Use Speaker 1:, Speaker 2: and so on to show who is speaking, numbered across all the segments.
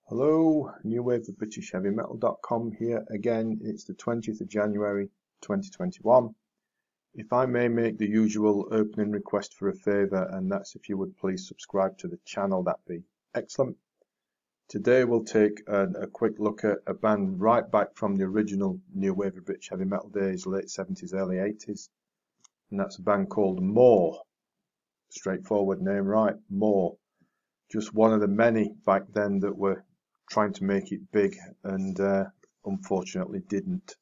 Speaker 1: Hello, New Wave of British Heavy Metal.com here again. It's the 20th of January 2021. If I may make the usual opening request for a favour, and that's if you would please subscribe to the channel, that'd be excellent. Today we'll take a quick look at a band right back from the original New Wave of British Heavy Metal days, late 70s, early 80s. And that's a band called More. Straightforward name, right? More. Just one of the many back then that were trying to make it big and unfortunately didn't.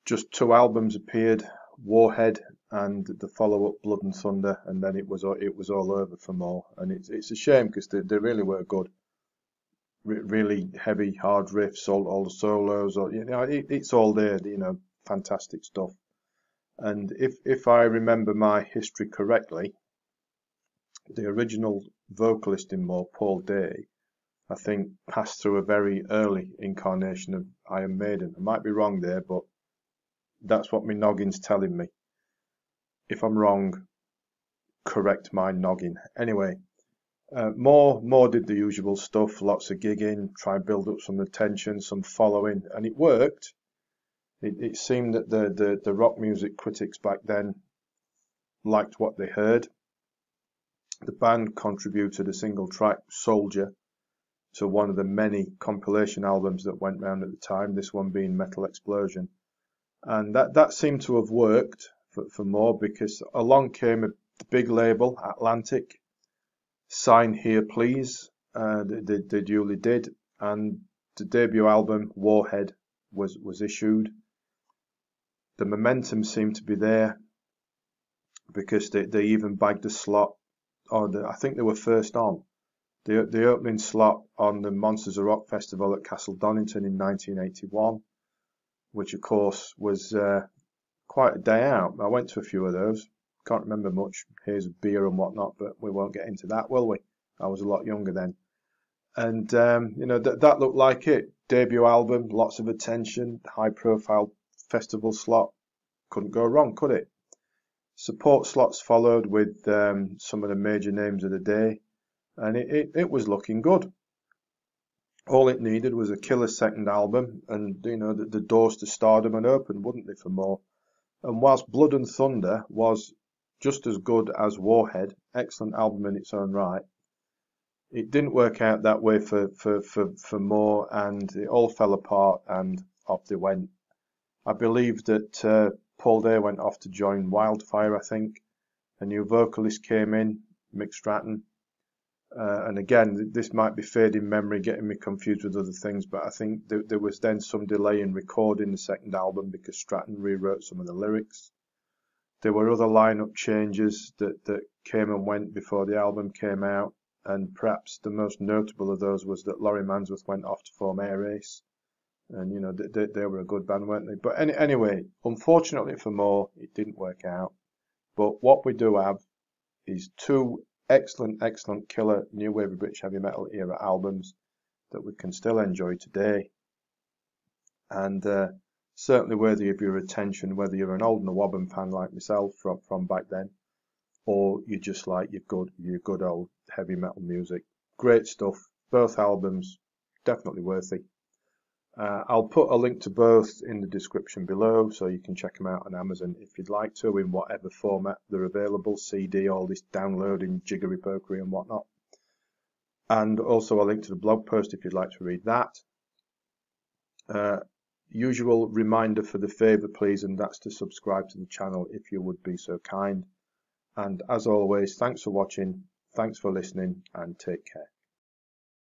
Speaker 1: Just 2 albums appeared, Warhead and the follow-up Blood and Thunder, and then it was all over for More. And it's a shame because they really were good. Really heavy, hard riffs, all the solos, it's all there, fantastic stuff. And if I remember my history correctly, the original vocalist in More, Paul Day, I think passed through a very early incarnation of Iron Maiden. I might be wrong there, but that's what my noggin's telling me. If I'm wrong, correct my noggin. Anyway, More did the usual stuff, lots of gigging, try and build up some attention, some following, and it worked. It seemed that the rock music critics back then liked what they heard. The band contributed a single track, Soldier, to one of the many compilation albums that went round at the time, this one being Metal Explosion. And that seemed to have worked for More, because along came a big label, Atlantic, Sign Here Please, they duly did, and the debut album, Warhead, was issued. The momentum seemed to be there, because they even bagged a slot, I think they were first on. The opening slot on the Monsters of Rock Festival at Castle Donington in 1981, which of course was quite a day out. I went to a few of those. Can't remember much. Here's a beer and whatnot, but we won't get into that, will we? I was a lot younger then. And, that looked like it. Debut album, lots of attention, high-profile festival slot. Couldn't go wrong, could it? Support slots followed with some of the major names of the day. And it was looking good. All it needed was a killer second album, and the doors to stardom had opened, wouldn't they, for More? And whilst Blood and Thunder was just as good as Warhead, excellent album in its own right, it didn't work out that way for More, and it all fell apart, and off they went. I believe that Paul Day went off to join Wildfire, I think. A new vocalist came in, Mick Stratton. And again, this might be fading memory, getting me confused with other things, but I think there was then some delay in recording the second album because Stratton rewrote some of the lyrics. There were other lineup changes that came and went before the album came out, and perhaps the most notable of those was that Laurie Mansworth went off to form Air Race, and they were a good band, weren't they? But anyway, unfortunately for More, it didn't work out. But what we do have is 2 excellent killer New Wave of British Heavy Metal era albums that we can still enjoy today, and certainly worthy of your attention, whether you're an old Nawabum fan like myself from back then, or you just like your good old heavy metal music. Great stuff, both albums, definitely worthy. I'll put a link to both in the description below, so you can check them out on Amazon if you'd like to, in whatever format they're available, CD, all this downloading, jiggery-pokery and whatnot. And also a link to the blog post if you'd like to read that. Usual reminder for the favour, please, and that's to subscribe to the channel if you would be so kind. And as always, thanks for watching, thanks for listening, and take care.